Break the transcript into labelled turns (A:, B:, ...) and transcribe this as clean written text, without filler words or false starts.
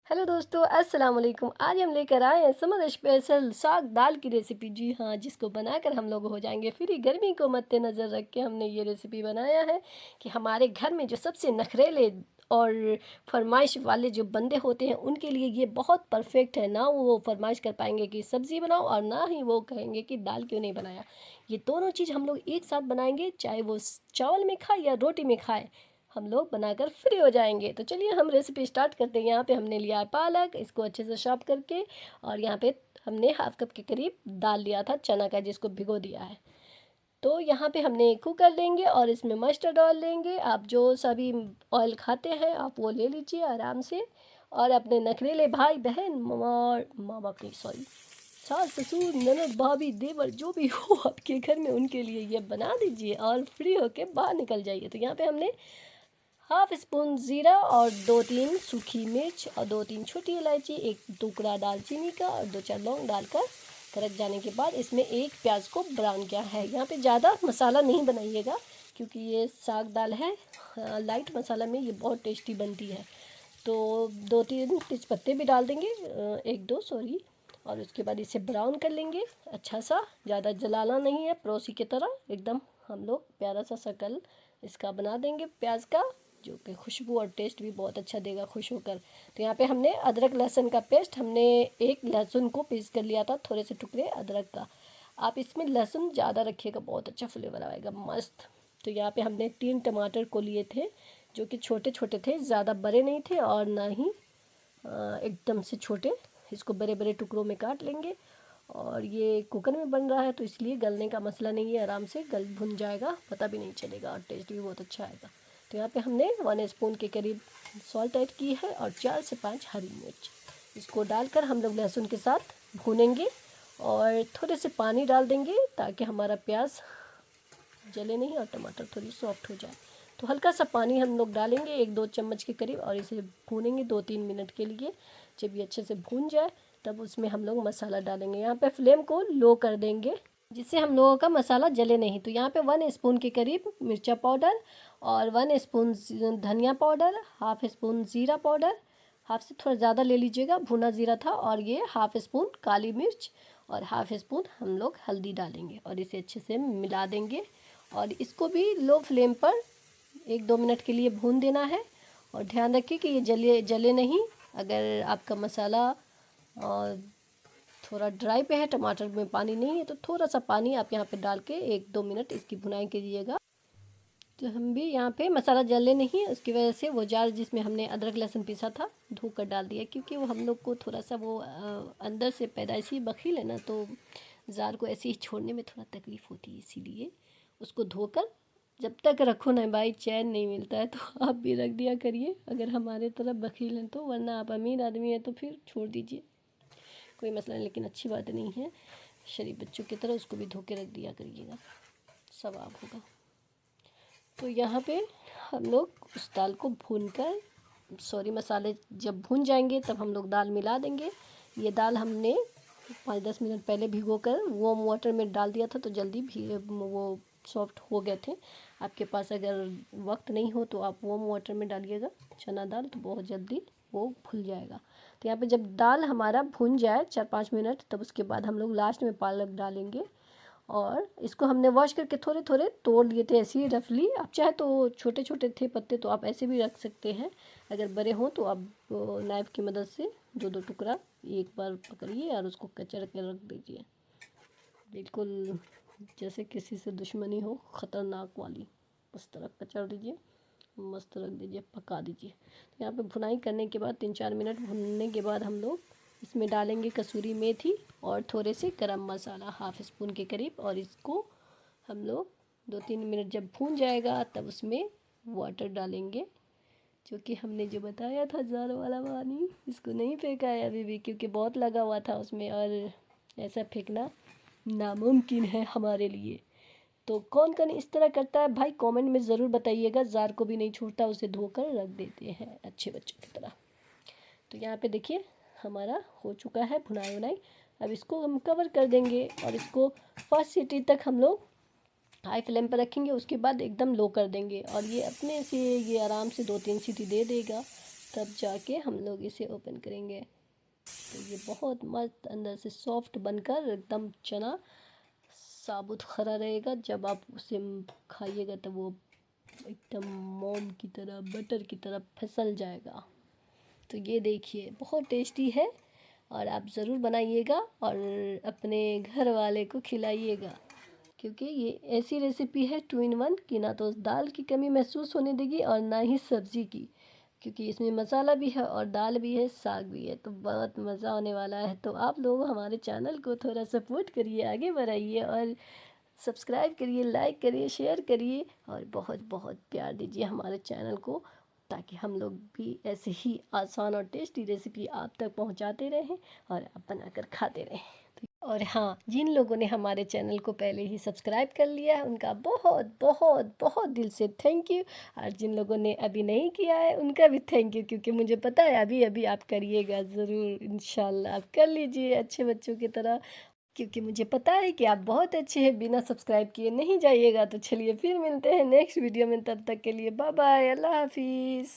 A: Hello दोस्तों, अस्सलाम वालेकुम। आज हम लेकर आए हैं समर स्पेशल साग दाल की रेसिपी। जी हाँ, जिसको बनाकर हम लोग हो जाएंगे फ्री। गर्मी को मद्देनज़र रख के हमने ये रेसिपी बनाया है कि हमारे घर में जो सबसे नखरेले और फरमाइश वाले जो बंदे होते हैं उनके लिए ये बहुत परफेक्ट है। ना वो फरमाइश कर पाएंगे कि सब्ज़ी बनाओ और ना ही वो कहेंगे कि दाल क्यों नहीं बनाया। ये दोनों चीज़ हम लोग एक साथ बनाएंगे, चाहे वो चावल में खाए या रोटी में खाए, हम लोग बनाकर फ्री हो जाएंगे। तो चलिए हम रेसिपी स्टार्ट करते हैं। यहाँ पे हमने लिया है पालक, इसको अच्छे से चॉप करके, और यहाँ पे हमने हाफ कप के करीब दाल लिया था चना का, जिसको भिगो दिया है। तो यहाँ पे हमने कुकर लेंगे और इसमें मस्टर्ड ऑयल लेंगे। आप जो सभी ऑयल खाते हैं आप वो ले लीजिए आराम से। और अपने नखरेले भाई बहन और माँ बाप नहीं, सॉरी, सास ससुर ननद भाभी देवर जो भी हो आपके घर में, उनके लिए ये बना दीजिए और फ्री होके बाहर निकल जाइए। तो यहाँ पे हमने हाफ स्पून ज़ीरा और 2-3 सूखी मिर्च और 2-3 छोटी इलायची, एक टुकड़ा दालचीनी का और 2-4 लौंग डालकर कड़क जाने के बाद इसमें एक प्याज को ब्राउन किया है। यहाँ पे ज़्यादा मसाला नहीं बनाइएगा क्योंकि ये साग दाल है। लाइट मसाला में ये बहुत टेस्टी बनती है। तो 2-3 तेजपत्ते भी डाल देंगे, एक दो सॉरी। और उसके बाद इसे ब्राउन कर लेंगे अच्छा सा, ज़्यादा जलाना नहीं है, पड़ोसी की तरह एकदम हम लोग प्यारा सा शक्ल इसका बना देंगे प्याज का, जो कि खुशबू और टेस्ट भी बहुत अच्छा देगा खुश होकर। तो यहाँ पे हमने अदरक लहसुन का पेस्ट, हमने एक लहसुन को पीस कर लिया था, थोड़े से टुकड़े अदरक का। आप इसमें लहसुन ज़्यादा रखिएगा, बहुत अच्छा फ्लेवर आएगा मस्त। तो यहाँ पे हमने 3 टमाटर को लिए थे, जो कि छोटे छोटे थे, ज़्यादा बड़े नहीं थे और ना ही एकदम से छोटे। इसको बड़े बड़े टुकड़ों में काट लेंगे। और ये कुकर में बन रहा है तो इसलिए गलने का मसला नहीं है, आराम से गल भुन जाएगा, पता भी नहीं चलेगा और टेस्ट भी बहुत अच्छा आएगा। तो यहाँ पे हमने 1 स्पून के करीब सॉल्ट ऐड की है और 4 से 5 हरी मिर्च। इसको डालकर हम लोग लहसुन के साथ भूनेंगे और थोड़े से पानी डाल देंगे ताकि हमारा प्याज जले नहीं और टमाटर थोड़ी सॉफ्ट हो जाए। तो हल्का सा पानी हम लोग डालेंगे 1-2 चम्मच के करीब और इसे भूनेंगे 2-3 मिनट के लिए। जब ये अच्छे से भून जाए तब उसमें हम लोग मसाला डालेंगे। यहाँ पे फ्लेम को लो कर देंगे जिससे हम लोगों का मसाला जले नहीं। तो यहाँ पे 1 स्पून के करीब मिर्चा पाउडर और 1 स्पून धनिया पाउडर, हाफ स्पून ज़ीरा पाउडर, हाफ से थोड़ा ज़्यादा ले लीजिएगा, भुना ज़ीरा था, और ये हाफ स्पून काली मिर्च और हाफ स्पून हम लोग हल्दी डालेंगे और इसे अच्छे से मिला देंगे। और इसको भी लो फ्लेम पर 1-2 मिनट के लिए भून देना है। और ध्यान रखिए कि ये जले नहीं। अगर आपका मसाला थोड़ा ड्राई पे है, टमाटर में पानी नहीं है, तो थोड़ा सा पानी आप यहाँ पे डाल के 1-2 मिनट इसकी भुनाई कीजिएगा। तो हम भी यहाँ पे मसाला जले नहीं है, उसकी वजह से वो जार जिसमें हमने अदरक लहसुन पीसा था धो कर डाल दिया, क्योंकि वो हम लोग को थोड़ा सा वो अंदर से पैदाइशी बखील है ना, तो जार को ऐसे ही छोड़ने में थोड़ा तकलीफ़ होती है, इसीलिए उसको धोकर जब तक रखो ना भाई चैन नहीं मिलता है। तो आप भी रख दिया करिए अगर हमारे तरफ बखील हैं तो, वरना आप अमीर आदमी हैं तो फिर छोड़ दीजिए, कोई मसला नहीं। लेकिन अच्छी बात नहीं है, शरीफ बच्चों की तरह उसको भी धो के रख दिया करिएगा, सवाब होगा। तो यहाँ पे हम लोग उस दाल को भूनकर, सॉरी, मसाले जब भून जाएंगे तब हम लोग दाल मिला देंगे। ये दाल हमने 5-10 मिनट पहले भिगोकर वार्म वाटर में डाल दिया था, तो जल्दी भी वो सॉफ्ट हो गए थे। आपके पास अगर वक्त नहीं हो तो आप वार्म वाटर में डालिएगा चना दाल, तो बहुत जल्दी वो भुल जाएगा। तो यहाँ पे जब दाल हमारा भुन जाए 4-5 मिनट, तब उसके बाद हम लोग लास्ट में पालक डालेंगे। और इसको हमने वॉश करके थोड़े थोड़े तोड़ लिए थे ऐसे ही रफली। आप चाहे तो छोटे छोटे थे पत्ते तो आप ऐसे भी रख सकते हैं, अगर बड़े हों तो आप नाइफ़ की मदद से 2-2 टुकड़ा एक बार पकड़िए और उसको कचर के रख दीजिए, बिल्कुल जैसे किसी से दुश्मनी हो ख़तरनाक वाली, उस तरह कचर दीजिए, मस्त रख दीजिए, पका दीजिए। तो यहाँ पे भुनाई करने के बाद 3-4 मिनट भुनने के बाद हम लोग इसमें डालेंगे कसूरी मेथी और थोड़े से गरम मसाला हाफ स्पून के करीब, और इसको हम लोग 2-3 मिनट जब भून जाएगा तब उसमें वाटर डालेंगे, जो कि हमने जो बताया था जार वाला पानी, इसको नहीं फेंका है अभी भी क्योंकि बहुत लगा हुआ था उसमें, और ऐसा फेंकना नामुमकिन है हमारे लिए। तो कौन कौन इस तरह करता है भाई कमेंट में ज़रूर बताइएगा। जार को भी नहीं छोड़ता, उसे धोकर रख देते हैं अच्छे बच्चों की तरह। तो यहाँ पे देखिए हमारा हो चुका है भुनाई वुनाई। अब इसको हम कवर कर देंगे और इसको फर्स्ट सीटी तक हम लोग हाई फ्लेम पर रखेंगे, उसके बाद एकदम लो कर देंगे और ये अपने से ये आराम से 2-3 सीटी दे देगा। तब जाके हम लोग इसे ओपन करेंगे। तो ये बहुत मस्त अंदर से सॉफ्ट बनकर एकदम चना साबुत खरा रहेगा। जब आप उसे खाइएगा तो वो एकदम मोम की तरह, बटर की तरह फिसल जाएगा। तो ये देखिए बहुत टेस्टी है और आप ज़रूर बनाइएगा और अपने घर वाले को खिलाइएगा, क्योंकि ये ऐसी रेसिपी है 2 in 1 कि ना तो दाल की कमी महसूस होने देगी और ना ही सब्ज़ी की, क्योंकि इसमें मसाला भी है और दाल भी है, साग भी है। तो बहुत मज़ा आने वाला है। तो आप लोग हमारे चैनल को थोड़ा सपोर्ट करिए, आगे बढ़ाइए और सब्सक्राइब करिए, लाइक करिए, शेयर करिए और बहुत बहुत प्यार दीजिए हमारे चैनल को, ताकि हम लोग भी ऐसे ही आसान और टेस्टी रेसिपी आप तक पहुंचाते रहें और आप बनाकर खाते रहें। और हाँ, जिन लोगों ने हमारे चैनल को पहले ही सब्सक्राइब कर लिया है उनका बहुत बहुत बहुत दिल से थैंक यू। और जिन लोगों ने अभी नहीं किया है उनका भी थैंक यू, क्योंकि मुझे पता है अभी अभी आप करिएगा ज़रूर, इंशाल्लाह आप कर लीजिए अच्छे बच्चों की तरह, क्योंकि मुझे पता है कि आप बहुत अच्छे हैं। बिना सब्सक्राइब किए नहीं जाइएगा। तो चलिए फिर मिलते हैं नेक्स्ट वीडियो में, तब तक के लिए बाय बाय, अल्लाह हाफिज़।